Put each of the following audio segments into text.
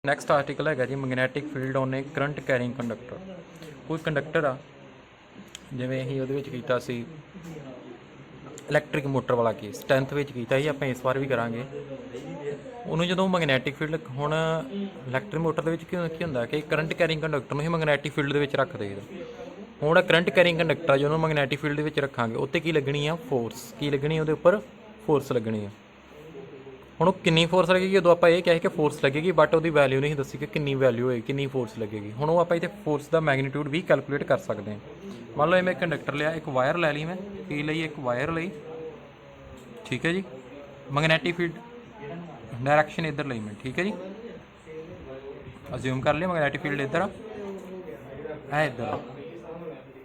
Next article ਹੈਗਾ ਜੀ magnetic field on A current carrying conductor. ਕੋਈ ਕੰਡਕਟਰ ਆ, ਜਿਵੇਂ ਅਸੀਂ ਉਹਦੇ ਵਿੱਚ ਕੀਤਾ ਸੀ ਇਲੈਕਟ੍ਰਿਕ ਮੋਟਰ ਵਾਲਾ ਕੇਸ 10th ਵਿੱਚ ਕੀਤਾ ਸੀ, ਆਪਾਂ ਇਸ ਵਾਰ ਵੀ ਕਰਾਂਗੇ ਉਹਨੂੰ। ਜਦੋਂ ਮੈਗਨੈਟਿਕ ਫੀਲਡ, ਹੁਣ ਇਲੈਕਟ੍ਰਿਕ ਮੋਟਰ ਦੇ ਵਿੱਚ ਕੀ ਹੁੰਦਾ ਕਿ ਕਰੰਟ ਕੈਰਿੰਗ ਕੰਡਕਟਰ ਨੂੰ ਹੀ ਮੈਗਨੈਟਿਕ ਫੀਲਡ ਦੇ ਵਿੱਚ ਰੱਖ ਦੇਈਦਾ। ਹੁਣ ਕਰੰਟ ਕੈਰਿੰਗ ਕੰਡਕਟਰ ਆ ਜਦੋਂ ਮੈਗਨੈਟਿਕ ਫੀਲਡ ਦੇ ਵਿੱਚ ਰੱਖਾਂਗੇ, ਉੱਤੇ ਕੀ ਲੱਗਣੀ ਆ? ਫੋਰਸ। ਕੀ ਲੱਗਣੀ? ਉਹਦੇ ਉੱਪਰ ਫੋਰਸ ਲੱਗਣੀ ਆ। ਹੁਣ ਉਹ ਕਿੰਨੀ ਫੋਰਸ ਲੱਗੇਗੀ? ਉਦੋਂ ਆਪਾਂ ਇਹ ਕਿਹਾ ਕਿ ਫੋਰਸ ਲੱਗੇਗੀ, ਬਟ ਉਹਦੀ ਵੈਲਿਊ ਨਹੀਂ ਦੱਸੀ ਕਿ ਕਿੰਨੀ ਵੈਲਿਊ ਹੋਏਗੀ, ਕਿੰਨੀ ਫੋਰਸ ਲੱਗੇਗੀ। ਹੁਣ ਉਹ ਆਪਾਂ ਇੱਥੇ ਫੋਰਸ ਦਾ ਮੈਗਨੀਟਿਊਡ ਵੀ ਕੈਲਕੂਲੇਟ ਕਰ ਸਕਦੇ ਹਾਂ। ਮੰਨ ਲਓ ਇਹ ਮੈਂ ਕੰਡਕਟਰ ਲਿਆ, ਇੱਕ ਵਾਇਰ ਲੈ ਲਈ ਮੈਂ, ਕੀ ਲਈ? ਇੱਕ ਵਾਇਰ ਲਈ, ਠੀਕ ਹੈ ਜੀ। ਮੈਗਨੈਟਿਕ ਫੀਲਡ ਡਾਇਰੈਕਸ਼ਨ ਇੱਧਰ ਲਈ ਮੈਂ, ਠੀਕ ਹੈ ਜੀ। ਅਸਿਊਮ ਕਰ ਲਿਆ ਮੈਗਨੈਟਿਕ ਫੀਲਡ ਇੱਧਰ ਆ, ਇਹ ਇੱਧਰ ਆ।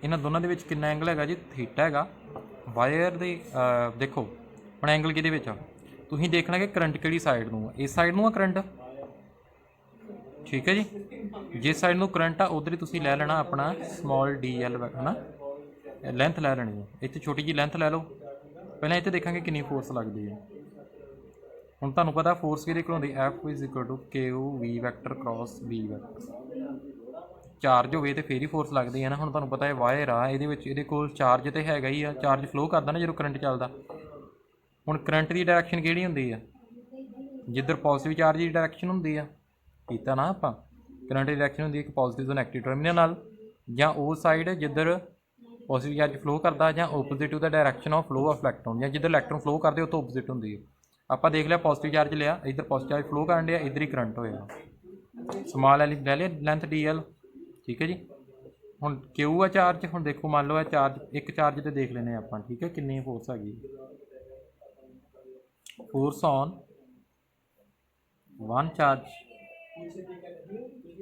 ਇਹਨਾਂ ਦੋਨਾਂ ਦੇ ਵਿੱਚ ਕਿੰਨਾ ਐਂਗਲ ਹੈਗਾ ਜੀ? ਥੀਟਾ ਹੈਗਾ। ਵਾਇਰ ਦੇ ਦੇਖੋ ਹੁਣ ਐਂਗਲ ਕਿਹਦੇ ਵਿੱਚ ਆ? ਤੁਸੀਂ ਦੇਖਣਾ ਕਿ ਕਰੰਟ ਕਿਹੜੀ ਸਾਈਡ ਨੂੰ ਆ। ਇਸ ਸਾਈਡ ਨੂੰ ਆ ਕਰੰਟ, ਠੀਕ ਹੈ ਜੀ। ਜਿਸ ਸਾਈਡ ਨੂੰ ਕਰੰਟ ਆ ਉਧਰ ਹੀ ਤੁਸੀਂ ਲੈ ਲੈਣਾ ਆਪਣਾ ਸਮਾਲ ਡੀ.ਐਲ ਹੈ ਨਾ, ਲੈਂਥ ਲੈ ਲੈਣੀ ਹੈ। ਇੱਥੇ ਛੋਟੀ ਜਿਹੀ ਲੈਂਥ ਲੈ ਲਓ। ਪਹਿਲਾਂ ਇੱਥੇ ਦੇਖਾਂਗੇ ਕਿੰਨੀ ਫੋਰਸ ਲੱਗਦੀ ਹੈ। ਹੁਣ ਤੁਹਾਨੂੰ ਪਤਾ ਫੋਰਸ ਕਿਹਦੇ ਕੋਲ ਹੁੰਦੀ? F = KV vector cross B vector. Charge ਹੋਵੇ ਤੇ ਫੇਰ ਹੀ ਫੋਰਸ ਲੱਗਦੀ ਹੈ ਨਾ। ਹੁਣ ਤੁਹਾਨੂੰ ਪਤਾ ਹੈ ਵਾਇਰ ਆ, ਇਹਦੇ ਵਿੱਚ ਇਹਦੇ ਕੋਲ ਚਾਰਜ ਤੇ ਹੈਗਾ ਹੀ ਆ, ਚਾਰਜ ਫਲੋ ਕਰਦਾ ਨਾ ਜਦੋਂ ਕਰੰਟ ਚੱਲਦਾ। ਹੁਣ ਕਰੰਟ ਦੀ ਡਾਇਰੈਕਸ਼ਨ ਕਿਹੜੀ ਹੁੰਦੀ ਆ? ਜਿੱਧਰ ਪੋਜ਼ੀਟਿਵ ਚਾਰਜ ਦੀ ਡਾਇਰੈਕਸ਼ਨ ਹੁੰਦੀ ਆ, ਕੀਤਾ ਨਾ ਆਪਾਂ। ਕਰੰਟ ਦੀ ਡਾਇਰੈਕਸ਼ਨ ਹੁੰਦੀ ਇੱਕ ਪੋਜ਼ੀਟਿਵ ਤੋਂ ਨੈਗੇਟਿਵ ਟਰਮੀਨਲ ਨਾਲ, ਜਾਂ ਉਹ ਸਾਈਡ ਜਿੱਧਰ ਪੋਜ਼ੀਟਿਵ ਚਾਰਜ ਫਲੋ ਕਰਦਾ, ਜਾਂ opposite the direction of flow of electron, ਜਾਂ ਜਿੱਧਰ ਇਲੈਕਟ੍ਰੋਨ ਫਲੋ ਕਰਦੇ ਉਹ ਤੋਂ ਓਪੋਜ਼ਿਟ ਹੁੰਦੀ ਹੈ। ਆਪਾਂ ਦੇਖ ਲਿਆ ਪੋਜ਼ੀਟਿਵ ਚਾਰਜ ਲਿਆ, ਇੱਧਰ ਪੋਜ਼ੀਟਿਵ ਚਾਰਜ ਫਲੋ ਕਰਨ ਡਿਆ, ਇੱਧਰ ਹੀ ਕਰੰਟ ਹੋਇਆ। ਸਮਾਲ ਐਲ ਲੈ ਲਿਆ ਲੈਂਥ ਡੀ.ਐਲ, ਠੀਕ ਹੈ ਜੀ। ਹੁਣ ਕਿਊ ਆ ਚਾਰਜ। ਹੁਣ ਦੇਖੋ ਮੰਨ ਲਓ ਇਹ ਚਾਰਜ, ਇੱਕ ਚਾਰਜ ਤੇ ਦੇਖ ਲੈਂਦੇ ਆਪਾਂ, ਠੀਕ ਹੈ, ਕਿੰਨੀ ਫੋਰਸ ਹੈਗੀ। Force on one charge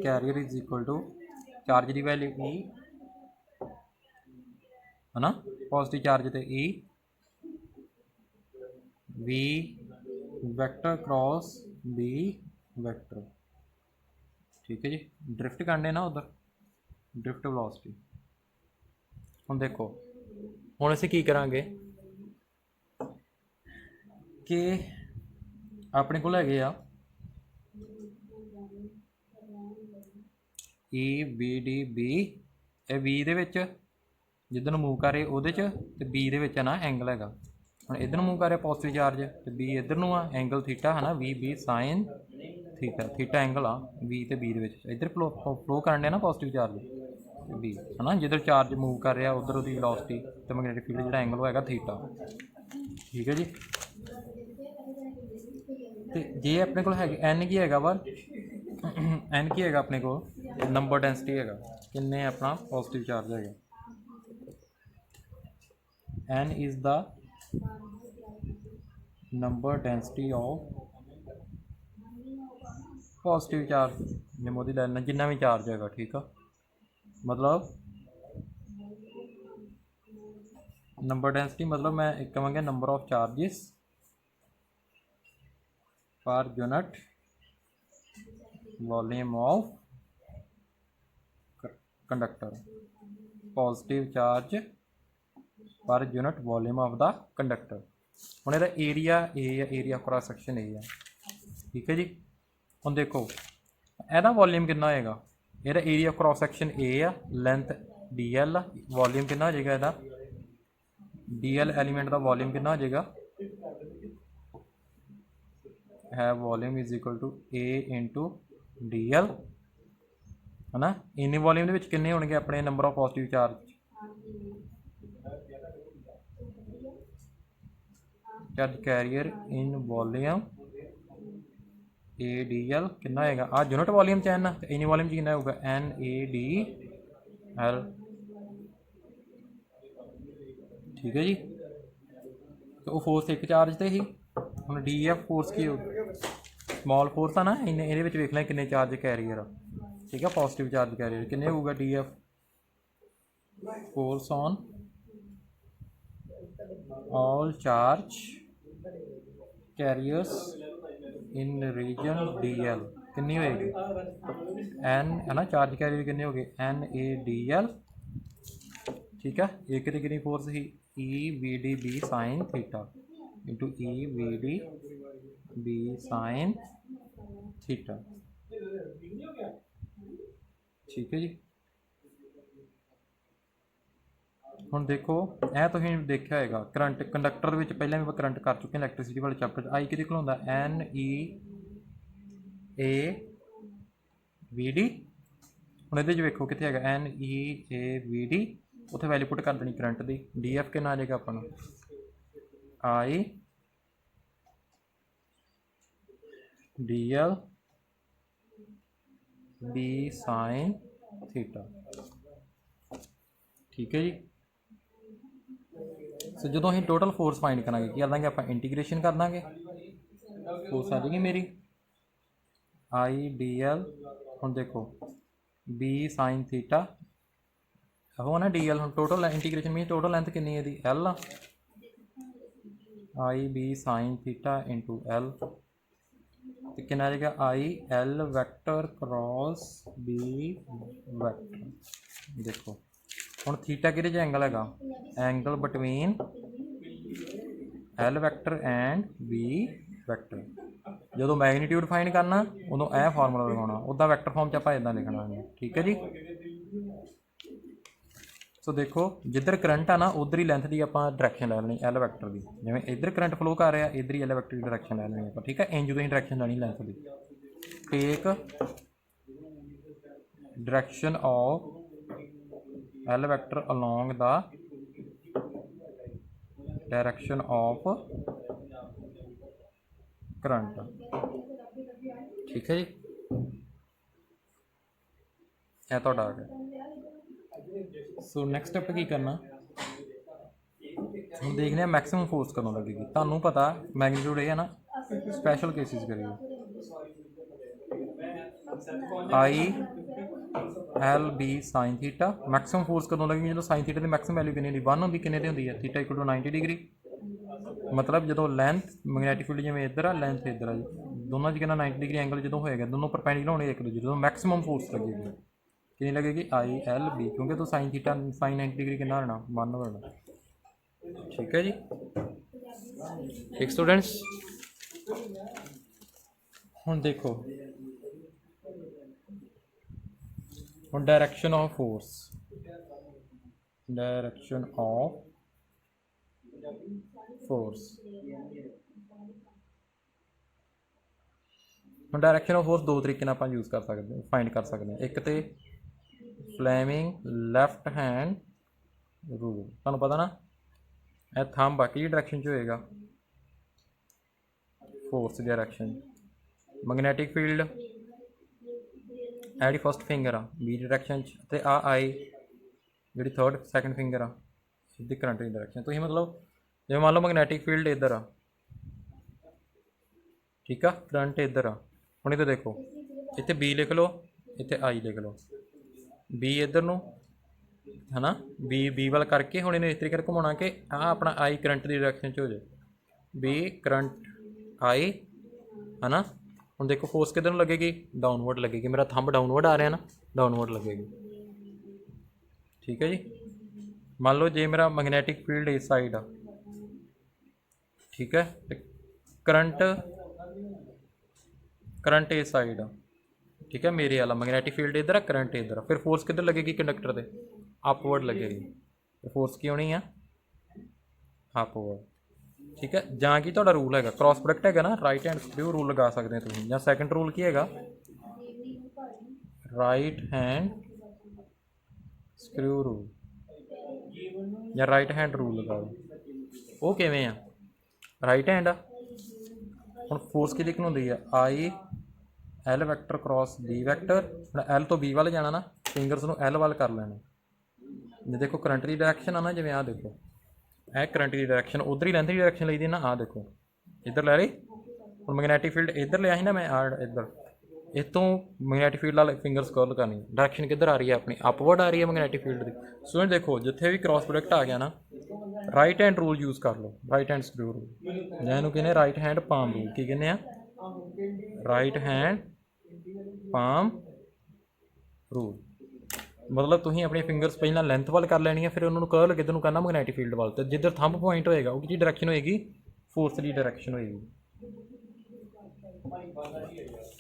carrier is equal to charge the value E ਹੈ ਨਾ, ਪੋਜ਼ਿਟਿਵ ਚਾਰਜ ਤੇ E V vector cross B vector, ਠੀਕ ਹੈ ਜੀ। ਡਰਿਫਟ ਕਰਨੇ ਨਾ ਉਧਰ, ਡਰਿਫਟ ਵੈਲੋਸਿਟੀ। ਹੁਣ ਦੇਖੋ, ਹੁਣ ਅਸੀਂ ਕੀ ਕਰਾਂਗੇ ਕਿ ਆਪਣੇ ਕੋਲ ਹੈਗੇ ਆ EBDB, ਇਹ V ਦੇ ਵਿੱਚ ਜਿੱਧਰ ਨੂੰ ਮੂਵ ਕਰ ਰਹੇ ਉਹਦੇ 'ਚ, ਤੇ B ਦੇ ਵਿੱਚ ਨਾ ਐਂਗਲ ਹੈਗਾ। ਹੁਣ ਇੱਧਰ ਨੂੰ ਮੂਵ ਕਰ ਰਿਹਾ ਪੋਜ਼ਿਟਿਵ ਚਾਰਜ, ਤੇ B ਇੱਧਰ ਨੂੰ ਆ, ਐਂਗਲ ਥੀਟਾ ਹੈ ਨਾ, VB sign theta. Theta angle ਆ V ਤੇ B ਦੇ ਵਿੱਚ। ਇੱਧਰ ਫਲੋ ਕਰਨ ਡਿਆ ਨਾ ਪੋਜ਼ਿਟਿਵ ਚਾਰਜ ਤੇ B ਹੈ ਨਾ, ਜਿੱਧਰ ਚਾਰਜ ਮੂਵ ਕਰ ਰਿਹਾ ਉੱਧਰ ਉਹਦੀ ਵੈਲੋਸਿਟੀ ਤੇ ਮੈਗਨੈਟਿਕ ਫੀਲਡ ਜਿਹੜਾ ਐਂਗਲ ਹੋਏਗਾ ਥੀਟਾ, ਠੀਕ ਹੈ ਜੀ। ਤੇ ਜੇ ਆਪਣੇ ਕੋਲ ਹੈਗੇ N ਕੀ ਹੈਗਾ ਵਾ, N ਕੀ ਹੈਗਾ ਆਪਣੇ ਕੋਲ? ਨੰਬਰ ਡੈਂਸਿਟੀ ਹੈਗਾ। ਕਿੰਨੇ ਆਪਣਾ ਪੋਜ਼ਿਟਿਵ ਚਾਰਜ ਹੈਗਾ? N is the number density of positive charge, ਜਿਵੇਂ ਉਹਦੀ ਲੈ ਲੈਣਾ ਜਿੰਨਾ ਵੀ ਚਾਰਜ ਹੈਗਾ, ਠੀਕ ਆ। ਮਤਲਬ ਨੰਬਰ ਡੈਂਸਿਟੀ ਮਤਲਬ ਮੈਂ ਇੱਕ ਕਹਾਂਗਾ number of charges per unit volume of conductor. Positive charge per unit volume of ਦਾ ਕੰਡਕਟਰ। ਹੁਣ ਇਹਦਾ ਏਰੀਆ A ਆ, ਏਰੀਆ ਕ੍ਰਾਸ ਸੈਕਸ਼ਨ A ਆ, ਠੀਕ ਹੈ ਜੀ। ਹੁਣ ਦੇਖੋ ਇਹਦਾ ਵੋਲੀਅਮ ਕਿੰਨਾ ਹੋਏਗਾ? ਇਹਦਾ ਏਰੀਆ ਕ੍ਰਾਸ ਸੈਕਸ਼ਨ A ਆ, ਲੈਂਥ DL ਆ, ਵੋਲੀਅਮ ਕਿੰਨਾ ਹੋ ਜਾਏਗਾ ਇਹਦਾ? DL ਐਲੀਮੈਂਟ ਦਾ ਵੋਲੀਅਮ ਕਿੰਨਾ ਹੋ ਜਾਏਗਾ? ਹੈ volume is equal to A into DL ਹੈ ਨਾ। ਇੰਨੇ ਵੋਲੀਅਮ ਦੇ ਵਿੱਚ ਕਿੰਨੇ ਹੋਣਗੇ ਆਪਣੇ number of positive charge? Charge carrier in volume ADL ਕਿੰਨਾ ਹੋਏਗਾ? ਆ ਯੂਨਿਟ ਵੋਲੀਅਮ 'ਚ N, ਤੇ ਇਨੀ ਵੋਲੀਅਮ 'ਚ ਕਿੰਨਾ ਹੋਊਗਾ? NADL, ਠੀਕ ਹੈ ਜੀ। ਤੇ ਉਹ ਫੋਰਸ ਇੱਕ ਚਾਰਜ ਤੇ ਹੀ। ਹੁਣ DF ਫੋਰਸ ਕੀ ਹੋਊ? ਸਮਾਲ ਫੋਰਸ ਆ ਨਾ, ਇਹਦੇ ਵਿੱਚ ਵੇਖ ਲੈ ਕਿੰਨੇ ਚਾਰਜ ਕੈਰੀਅਰ ਆ, ਠੀਕ ਆ। ਪੋਜ਼ਿਟਿਵ ਚਾਰਜ ਕੈਰੀਅਰ ਕਿੰਨੇ ਹੋਊਗਾ? DF force on all charge carriers in region DL ਕਿੰਨੀ ਹੋਏਗੀ? N ਹੈ ਨਾ, ਚਾਰਜ ਕੈਰੀਅਰ ਕਿੰਨੇ ਹੋ ਗਏ? NADL, ਠੀਕ ਆ। ਇੱਕ ਤੇ ਕਿੰਨੀ ਫੋਰਸ ਸੀ? EBDB sign theta into EBDB sign theta, ਠੀਕ ਹੈ ਜੀ। ਹੁਣ ਦੇਖੋ ਇਹ ਤੁਸੀਂ ਦੇਖਿਆ ਹੋਏਗਾ ਕਰੰਟ ਕੰਡਕਟਰ ਦੇ ਵਿੱਚ ਪਹਿਲਾਂ ਵੀ ਆਪਾਂ ਕਰੰਟ ਕਰ ਚੁੱਕੇ ਹਾਂ ਇਲੈਕਟ੍ਰਿਸਿਟੀ ਵਾਲੇ ਚੈਪਟਰ 'ਚ। ਆਈ ਕਿਹਦੇ ਕੋਲ ਹੁੰਦਾ NEAVD। ਹੁਣ ਇਹਦੇ 'ਚ ਵੇਖੋ ਕਿੱਥੇ ਹੈਗਾ NEAVD, ਉੱਥੇ ਵੈਲਿਊ ਪੁੱਟ ਕਰ ਦੇਣੀ ਕਰੰਟ ਦੀ। DF ਕਿੰਨਾ ਆ ਜਾਏਗਾ ਆਪਣਾ IDL B sin थीटा। ठीक है जी। सो जो ਅਸੀਂ टोटल फोर्स फाइंड करांगे की कर देंगे आप इंटीग्रेशन कर देंगे, फोर्स आ जाएगी मेरी IDL। हम देखो B sin थीटा हो ना DL। हम total integration mean total length कितनी है L IB sin theta into L तो कितना आ जाएगा IL vector cross B vector. देखो ਹੁਣ थीटा किहदे च एंगल हैगा angle between L vector and B vector. जो मैगनीट्यूड फाइंड करना उदों यह फार्मूला लगाना, उदा वैक्टर फॉर्म च आप इदां लिखना है। ठीक है जी। सो देखो जिधर करंट आ ना उधर ही लेंथ की आप डायरैक्शन लै लेनी L वैक्टर की। जिवें इधर करंट फ्लो कर रहा इधर ही L वैक्टर की डायरैक्शन लै लेनी आप। ठीक है, इंज तुसीं डायरैक्शन लैनी लेंथ की। Take direction of L vector along the direction of current। ठीक है जी, यह तो आ गया। सो नैक्सट स्टेप की करना, हम देखने मैक्सिमम फोर्स कदों लगेगी। तुहानू पता मैगनीट्यूड ये है ना, स्पैशल केसिस करिए ILB sin theta. Maximum force कदों लगेगी जो sin थीटा की मैक्सिमम वैल्यू कितनी होती 1 होती, कितने होती है थीटा इक्वल टू 90 डिग्री। मतलब जो लेंथ मैगनैटिक फील्ड जिवें इधर आ लेंथ इधर आ, दोनों कितना 90 डिग्री एंगल जो होएगा दोनों परपेंडिकुलर होने एक दूसरे, जो मैक्सिमम फोर्स लगेगी कितनी लगेगी ILB, क्योंकि तो sin थीटा sin 90 डिग्री कितना होना 1 होना। ठीक है जी। एक स्टूडेंट्स हुण देखो हुण direction of force, direction of force. हुण डायरैक्शन ऑफ फोर्स दो तरीके नाल आपां यूज़ कर सकते हैं, फाइंड कर सकते हैं। एक तो फ्लेमिंग लैफ्ट हैंड रूल, तुहानूं पता ना यह थंब बाकी डायरैक्शन च होएगा फोर्स डायरैक्शन। मैगनैटिक फील्ड एडी फस्ट फिंगर आ बी डायरैक्शन ते आई जी थर्ड सैकेंड फिंगर आ सीधी करंट की डायरैक्शन। तो मतलब जो मान लो मैगनैटिक फील्ड इधर आ, ठीक है, करंट इधर आ। हुण इधर देखो इत्थे बी लिख लो, इत्थे आई लिख लो, बी इधर नूं है ना, बी वाल करके हुण इन्हें इस तरीके घुमाना कि अपना आई करंट की डायरैक्शन च हो जाए, बी करंट आई है ना। हुण देखो फोर्स किधर लगेगी डाउनवर्ड लगेगी, मेरा थंब डाउनवर्ड आ रहा है ना, डाउनवर्ड लगेगी। ठीक है जी। मान लो जे मेरा मैगनैटिक फील्ड इस साइड आ, ठीक है, करंट इस साइड आ, ठीक है, मेरे वाला मैगनैटिक फील्ड इधर है, करंट इधर है, फिर फोर्स किधर लगेगी कंडक्टर से अपवर्ड लगेगी। तो फोर्स की होनी है अपवर्ड। ठीक है, जां कि तुहाडा रूल है क्रॉस प्रोडक्ट है ना, राइट हैंड स्क्रू रूल लगा सकते हैं तुम, या सैकेंड रूल की है राइट हैंड स्क्रू रूल या राइट हैंड रूल लगा दो। वो किवें आ राइट हैंड आ। हुण फोर्स कि लिखनी होंदी है IL vector cross B vector. L तो B वाले जाना ना, फिंगर्स नूं L वाल कर लेना। जो देखो करंट की डायरैक्शन आ ना, जिवें आ देखो यह करंट की डायरैक्शन उधर ही लेंथ की डायरैक्शन ली दी ना, आ देखो इधर लै ली। हुण मैगनैटिक फील्ड इधर लिया ही ना मैं इधर, इतों मैगनैटिक फील्ड वाले फिंगर स्क्रॉल करनी, डायरैक्शन किधर आ रही है अपनी अपवर्ड आ रही है मैगनैटिक फील्ड की। सो देखो जिथे भी क्रॉस प्रोडक्ट आ गया ना, राइट हैंड रूल यूज़ कर लो, राइट हैंड स्क्रू रूल, जैनू कहने राइट हैंड पाम रूल। की कहने राइट हैंड पाम रूल। मतलब तुम अपनी फिंगर्स पहले लेंथ वाल कर लेनी है, फिर उन्होंने कर्ल किधर नूं करना मैगनैटिक फील्ड वाल, तो जिधर थंब पॉइंट होएगा वो डायरैक्शन होएगी फोर्स की डायरैक्शन होएगी।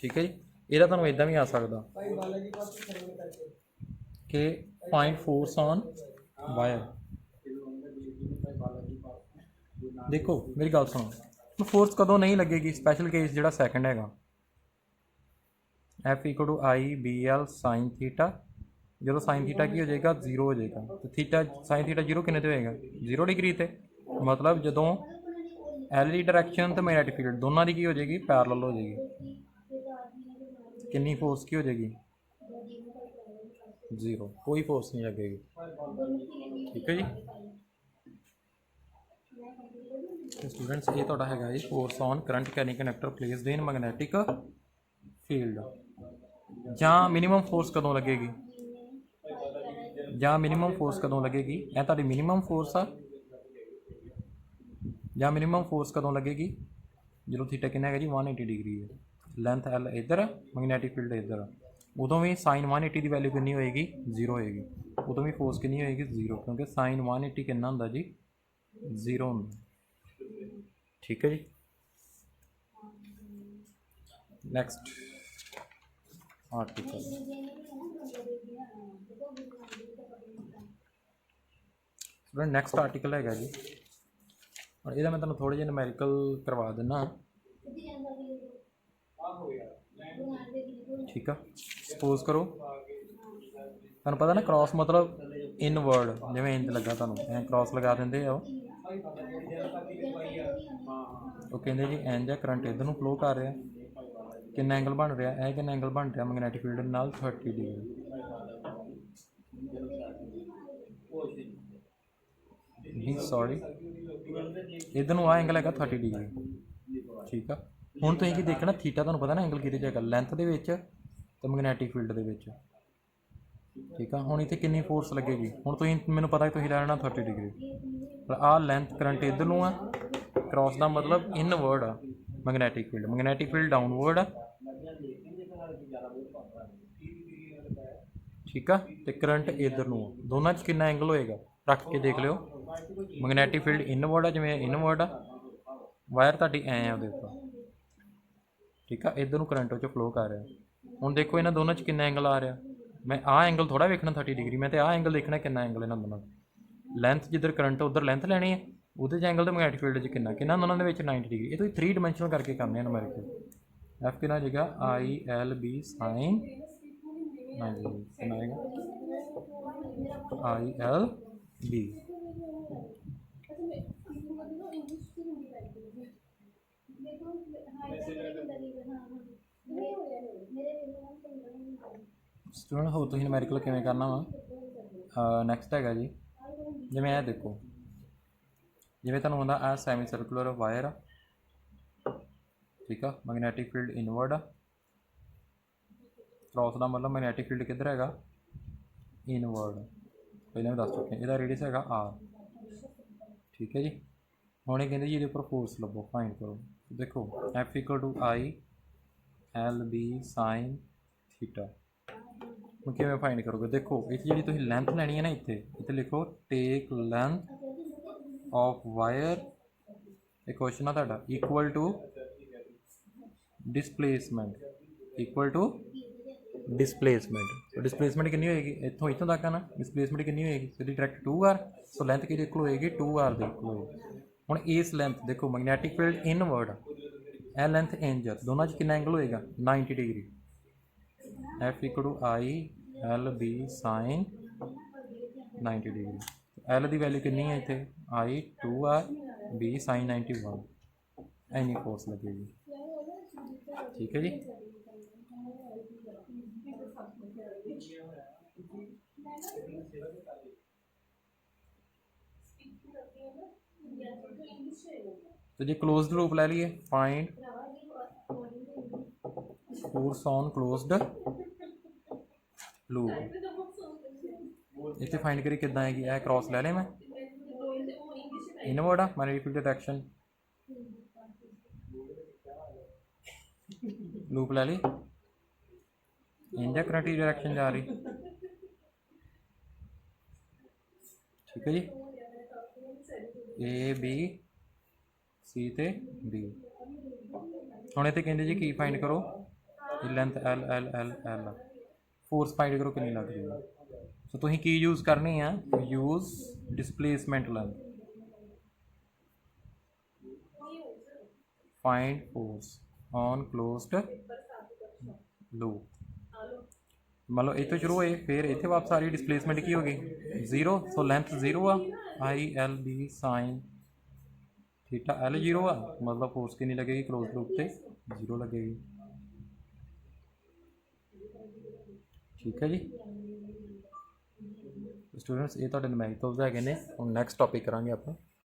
ठीक है जी। यदा तुहानूं इदां भी आ सकदा कि फाइंड फोर्स ऑन वायर। देखो मेरी गल सुनो, फोर्स कदों नहीं लगेगी, स्पैशल केस जिहड़ा सैकेंड हैगा, F equal to I B L sine theta, जो साइन थीटा की हो जाएगा जीरो हो जाएगा, तो थीटा साइन थीटा जीरो किन्ने ते होएगा 0 डिग्री ते, मतलब जो एल दी डायरैक्शन तो मैग्नेटिक फील्ड दोनों की हो जाएगी पैरेलल हो जाएगी, कितनी फोर्स की हो जाएगी 0, कोई फोर्स नहीं लगेगी। ठीक है जी स्टूडेंट्स, ये तुहाडा हैगा जी force on current carrying conductor placed in magnetic field. ਜਾਂ मिनिमम फोर्स कदों लगेगी, ਜਾਂ मिनिमम फोर्स कदों लगेगी, ਇਹ ਤੁਹਾਡੀ मिनिमम फोर्स आ, ਜਾਂ मिनिमम फोर्स कदों लगेगी ਜਦੋਂ थीटा कितना है जी 180 डिग्री है, लेंथ एल इधर मैग्नेटिक फील्ड इधर, उदों भी साइन 180 की वैल्यू कितनी होएगी 0 होएगी, उदों भी फोर्स कितनी होएगी 0, क्योंकि साइन 180 कितना होंदा जी 0 होंदा। ठीक है जी नेक्स्ट आर्टिकल, नैक्सट आर्टिकल है जी, और यदा मैं तुहानूं थोड़े जिहे नूमैरिकल करवा दिना। ठीक है सपोज करो तुहानूं पता ना क्रॉस मतलब इनवर्ड, जिवें इंज लगा तुहानूं क्रॉस लगा देंदे आ, वो कहंदे जी इंज है करंट इधर नूं फ्लो कर रहा, कितना एंगल बन रहा है, कितना एंगल बन रहा मैग्नेटिक फील्ड नाल 30 डिग्री, नहीं सॉरी इधर नूं आ एंगल है 30 डिग्री। ठीक है हुण तुसीं की देखना थीटा, तुहानूं पता ना एंगल किहदे च हैगा लेंथ दे विच ते मैग्नेटिक फील्ड दे विच। ठीक है हुण इत्थे कितनी फोर्स लगेगी, हुण तुसीं मैनूं पता तुसीं लैना 30 डिग्री, पर आ लेंथ करंट इधर नूं आ, क्रॉस का मतलब इनवर्ड आ मैग्नेटिक फील्ड डाउनवर्ड आ। ठीक है तो करंट इधर नूं दोनों च कितना एंगल होएगा रख के देख लियो, मैग्नेटिक फील्ड इनवर्ड आ, जिवें इनवर्ड आ, वायर तुहाडी ऐ आ उहदे उपर। ठीक है इधर नूं करंट च फ्लो कर रहा, हुण देखो इन्हां दोनों च कितना एंगल आ रहा, मैं आ एंगल थोड़ा वेखना 30 डिग्री, मैं तो आ एंगल देखना कितना एंगल इन्हां दोनों, लेंथ जिधर करंट उधर लेंथ लैनी है, उहदे च एंगल तो मैग्नेटिक फील्ड च कितना दोनों के 90 डिग्री, ये तो 3 डिमेंशनल करके करने नूमैरिकल। एफ कितना आ जाएगा I L B sine 90 degree, कितना आएगा आई एल बी। स्टूडेंट हो तुसीं नूमैरिकल किवें करना वा, नैक्सट हैगा जी जिवें ए देखो, जिवें तुहानूं आंदा आ सैमी सर्कुलर वायर आ, ठीक है मैग्नेटिक फील्ड इनवर्ड आ, क्रॉस का मतलब मैग्नेटिक फील्ड किधर हैगा इनवर्ड, पहले भी दस चुके हैं, इसका रेडियस हैगा आर। ठीक है जी हुण कहते जी ये उपर फोर्स लभो फाइंड करो, देखो F equal to I L B sine theta, हुण किवें फाइंड करोगे, देखो इत्थे जी तुसीं लेंथ लैनी है ना, इत्थे लिखो टेक लेंथ ऑफ वायर, एक क्वेश्चन है तुहाडा equal to displacement, equal to displacement, displacement कितनी होएगी इत्थों इत्थों तक है ना, डिसप्लेसमेंट कितनी होएगी सीधी डायरैक्ट 2r, सो लेंथ किहदे इक्वल होएगी 2r दे इक्वल होएगी। हुण इस लेंथ देखो मैग्नेटिक फील्ड इनवर्ड, ए लेंथ इंज, दोनों च कितना एंगल होएगा 90 degree, F equal to I L B sine 90 degree, L की वैल्यू कितनी है इतने आई 2r बी साइन 91, इन्नी फोर्स लगेगी। ठीक है जी तो जी क्लोज्ड लूप ले लीए, find force on closed loop, इतने फाइंड करी कितना आएगी, यह क्रॉस ले लें मैं इनवर्ड आ मैग्नेटिक फील्ड डायरेक्शन, लूप ले ली इंजा करंट की डायरेक्शन जा रही। ठीक है जी ए बी सी ते डी, हुण इत्थे कहंदे जी की फाइंड करो length L L L L, force find ਕਰੋ ਕਿੰਨੀ ਲੱਗਦੀ ਹੈ। ਸੋ ਤੁਸੀਂ ਕੀ ਯੂਜ਼ ਕਰਨੀ ਆ, use displacement length, find force on closed loop. ਮੰਨ ਲਓ ਇੱਥੋਂ ਸ਼ੁਰੂ ਹੋਏ, ਫਿਰ ਇੱਥੇ ਵਾਪਸ ਆ ਰਹੀ, ਡਿਸਪਲੇਸਮੈਂਟ ਕੀ ਹੋ ਗਈ, ਜ਼ੀਰੋ। ਸੋ ਲੈਂਥ ਜ਼ੀਰੋ ਆ, I L B sign theta L zero ਆ, ਮਤਲਬ ਫੋਰਸ ਕਿੰਨੀ ਲੱਗੇਗੀ ਕਲੋਜ਼ ਲੂਪ ਤੇ, ਜ਼ੀਰੋ ਲੱਗੇਗੀ। ਠੀਕ ਹੈ ਜੀ ਸਟੂਡੈਂਟਸ, ਇਹ ਤੁਹਾਡੇ ਨੁਮੈਰਿਕਲਸ ਹੈਗੇ ਨੇ। ਹੁਣ ਨੈਕਸਟ ਟੌਪਿਕ ਕਰਾਂਗੇ ਆਪਾਂ